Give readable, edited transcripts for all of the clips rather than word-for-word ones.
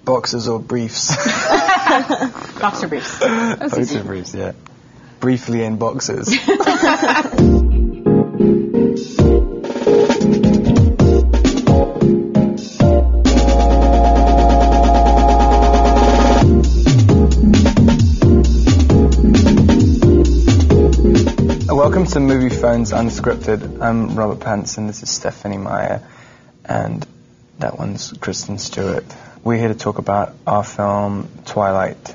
Boxers or briefs? Boxer briefs. Boxer briefs, yeah. Briefly in boxers. Welcome to Movie Phones Unscripted. I'm Robert Pattinson, this is Stephanie Meyer, and that one's Kristen Stewart. We're here to talk about our film, Twilight.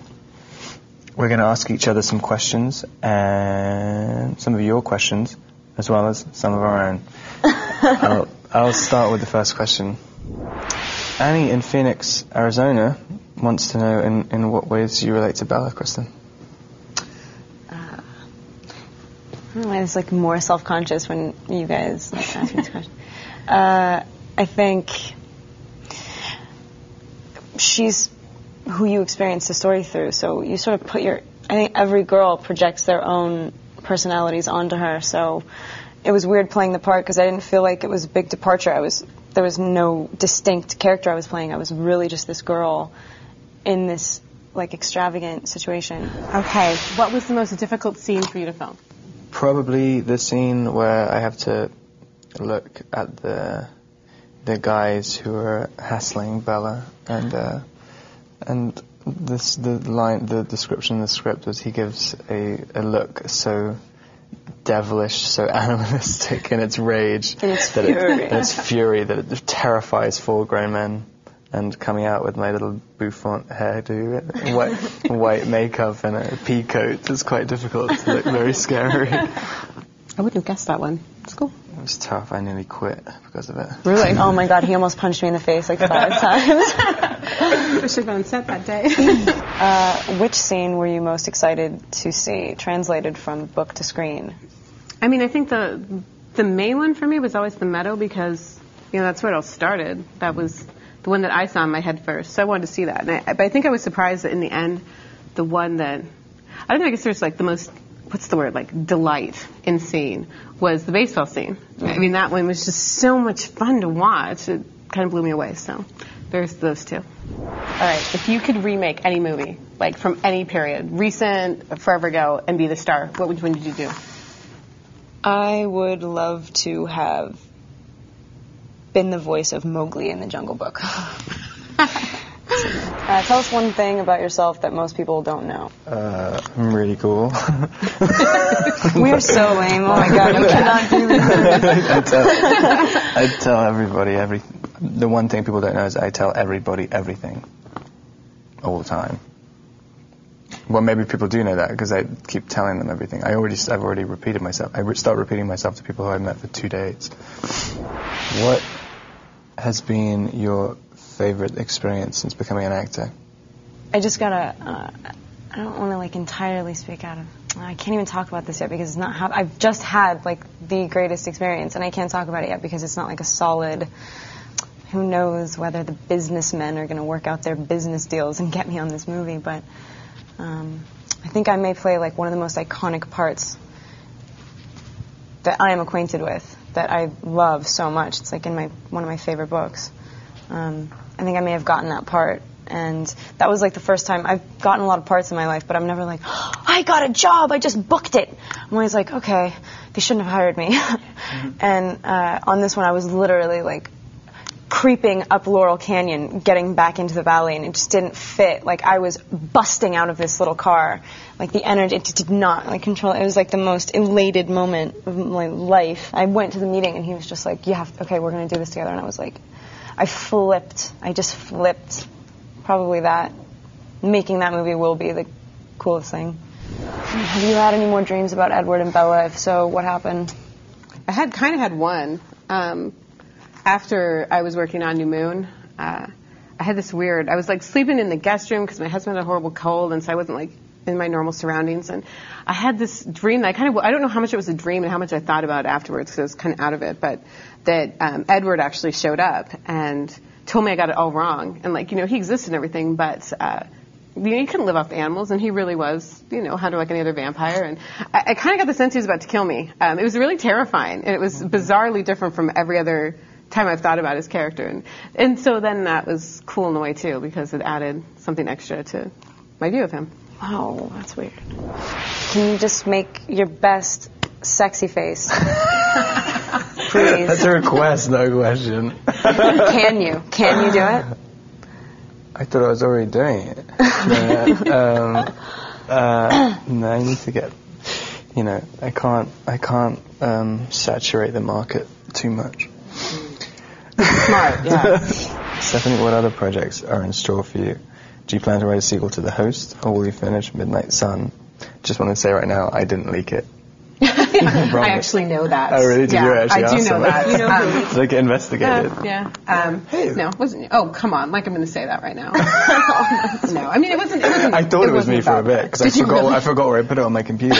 We're going to ask each other some questions, and some of your questions, as well as some of our own. I'll start with the first question. Annie in Phoenix, Arizona, wants to know in what ways you relate to Bella, Kristen. I don't know why it's like more self-conscious when you guys ask me this question. I think she's who you experience the story through, so you sort of put I think every girl projects their own personalities onto her, so it was weird playing the part because I didn't feel like it was a big departure. There was no distinct character I was playing. I was really just this girl in this like extravagant situation. Okay, what was the most difficult scene for you to film? Probably the scene where I have to look at the guys who are hassling Bella, and the description in the script was he gives a look so devilish, so animalistic in its rage, in its fury that it terrifies full grown men. And coming out with my little bouffant hairdo, white makeup and a pea coat is quite difficult to look very scary. I wouldn't have guessed that one. It's cool. It was tough. I nearly quit because of it. Really? Oh my God, he almost punched me in the face like 5 times. I should have been on set that day. Which scene were you most excited to see translated from book to screen? I mean, I think the main one for me was always the meadow because, that's where it all started. That was the one that I saw in my head first, so I wanted to see that. But I think I was surprised that in the end, the one that, I don't know, I guess there's like the most, what's the word, like delight in scene was the baseball scene. Mm-hmm. I mean, that one was just so much fun to watch. It kind of blew me away, so there's those two. All right, if you could remake any movie, like from any period, recent, forever ago, and be the star, which one did you do? I would love to have been the voice of Mowgli in the Jungle Book. Tell us one thing about yourself that most people don't know. I'm really cool. We're so lame. Oh my God, you cannot do this. I tell everybody the one thing people don't know is I tell everybody everything all the time. Well, maybe people do know that because I keep telling them everything. I've already repeated myself. I start repeating myself to people who I've met for 2 days. What has been your favorite experience since becoming an actor? I just gotta, I don't want to like entirely speak out of, I can't even talk about this yet because it's not I've just had like the greatest experience and I can't talk about it yet because it's not like a solid, who knows whether the businessmen are going to work out their business deals and get me on this movie, but I think I may play like one of the most iconic parts that I am acquainted with, that I love so much. It's like in one of my favorite books. I think I may have gotten that part, and that was like the first time. I've gotten a lot of parts in my life, but I'm never like, oh, I got a job, I just booked it. I'm always like, okay, they shouldn't have hired me. And on this one, I was literally like creeping up Laurel Canyon, getting back into the valley, and it just didn't fit. Like I was busting out of this little car. Like the energy, it did not like control. It was like the most elated moment of my life. I went to the meeting and he was just like, okay, we're going to do this together. And I was like, I just flipped. Probably that. Making that movie will be the coolest thing. Have you had any more dreams about Edward and Bella? If so, what happened? I had one. After I was working on New Moon, I had this I was like sleeping in the guest room because my husband had a horrible cold, and so I wasn't like in my normal surroundings. And I had this dream that I don't know how much it was a dream and how much I thought about it afterwards because I was kind of out of it, but that Edward actually showed up and told me I got it all wrong. And he existed and everything, but he couldn't live off the animals, and he really was, hunter like any other vampire. And I kind of got the sense he was about to kill me. It was really terrifying, and it was bizarrely different from every other time I've thought about his character. And so then that was cool in a way, too, because it added something extra to my view of him. Oh, that's weird. Can you just make your best sexy face? Please. That's a request, no question. Can you? Can you do it? I thought I was already doing it. No, I need to get, I can't saturate the market too much. Smart, yeah. Stephanie, what other projects are in store for you? Do you plan to write a sequel to The Host, or will you finish Midnight Sun? Just want to say right now, I didn't leak it. I actually know that. Oh, really? Did you actually I do know that. You know who? Did I get investigated? Yeah. No, it wasn't. Oh, come on. Like I'm going to say that right now. No, I mean, it wasn't. I thought it was me for a bit, because I forgot where I put it on my computer.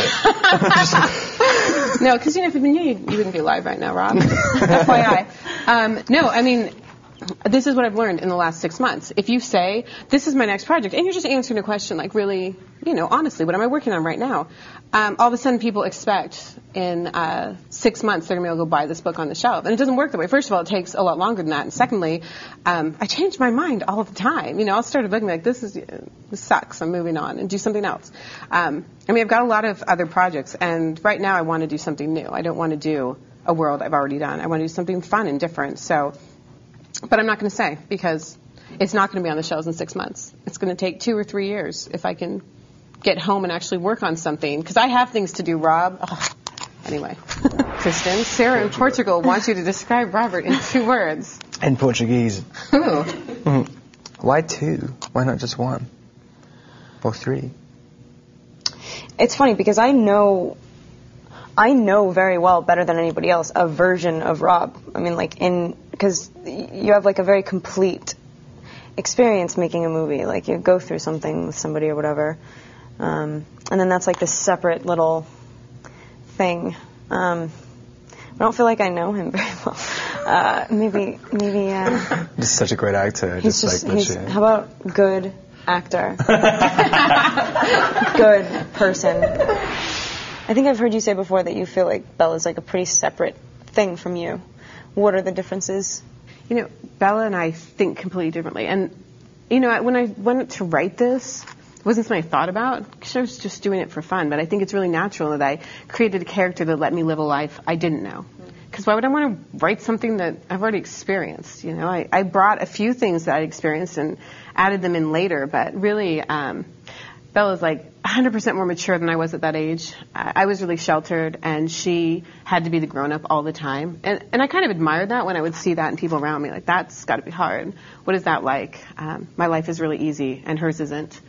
No, because if you knew, you wouldn't be live right now, Rob. FYI. No, I mean, this is what I've learned in the last 6 months. If you say, this is my next project, and you're just answering a question, like really, honestly, what am I working on right now? All of a sudden people expect in 6 months they're going to be able to go buy this book on the shelf. And it doesn't work that way. First of all, it takes a lot longer than that. And secondly, I change my mind all the time. I'll start a book and be like, this sucks, I'm moving on, and do something else. I've got a lot of other projects, and right now I want to do something new. I don't want to do a world I've already done. I want to do something fun and different. But I'm not going to say, because it's not going to be on the shelves in 6 months. It's going to take 2 or 3 years if I can get home and actually work on something. Because I have things to do, Rob. Anyway. Kristen, Sarah in Portugal wants you to describe Robert in 2 words. In Portuguese. Ooh. Why 2? Why not just 1? Or 3? It's funny, because I know very well, better than anybody else, a version of Rob. I mean, because you have a very complete experience making a movie. You go through something with somebody or whatever, and then that's this separate little thing. I don't feel like I know him very well. Maybe. He's such a great actor. How about good actor? Good person. I think I've heard you say before that you feel like Bella's a pretty separate thing from you. What are the differences? Bella and I think completely differently. And, when I went to write this, it wasn't something I thought about, because I was just doing it for fun. But I think it's really natural that I created a character that let me live a life I didn't know. Because why would I want to write something that I've already experienced? I brought a few things that I experienced and added them in later. But really, Bella's 100% more mature than I was at that age. I was really sheltered, and she had to be the grown-up all the time. And I kind of admired that when I would see that in people around me. That's got to be hard. What is that like? My life is really easy, and hers isn't.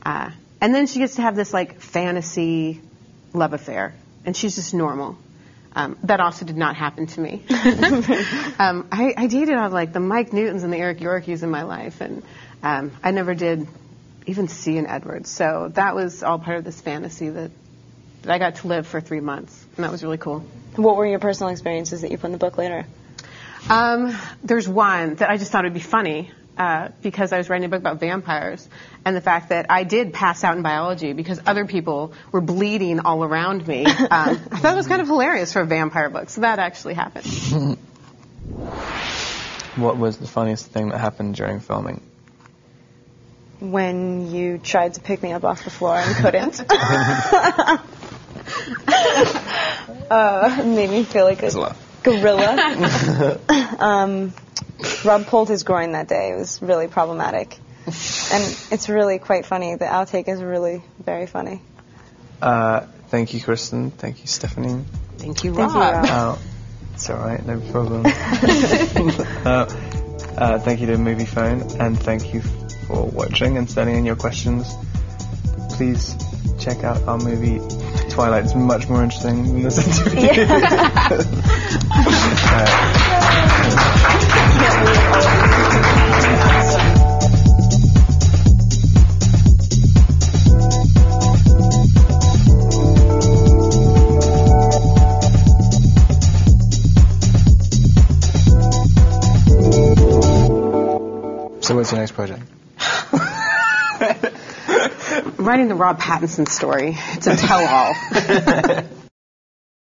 And then she gets to have this, fantasy love affair, and she's just normal. That also did not happen to me. I dated all, the Mike Newtons and the Eric Yorkies in my life, and I never did even see an Edwards. So that was all part of this fantasy that I got to live for 3 months, and that was really cool. What were your personal experiences that you put in the book later? There's one that I just thought would be funny because I was writing a book about vampires, and the fact that I did pass out in biology because other people were bleeding all around me. I thought it was kind of hilarious for a vampire book, so that actually happened. What was the funniest thing that happened during filming? When you tried to pick me up off the floor and couldn't. Made me feel like a gorilla. Rob pulled his groin that day. It was really problematic. And it's really quite funny. The outtake is really very funny. Thank you, Kristen. Thank you, Stephanie. Thank you, Rob. It's all right, no problem. Thank you to Movie Phone, and thank you for watching and sending in your questions. Please check out our movie Twilight. It's much more interesting than this interview. Yeah. So what's your next project? Writing the Rob Pattinson story. It's a tell-all.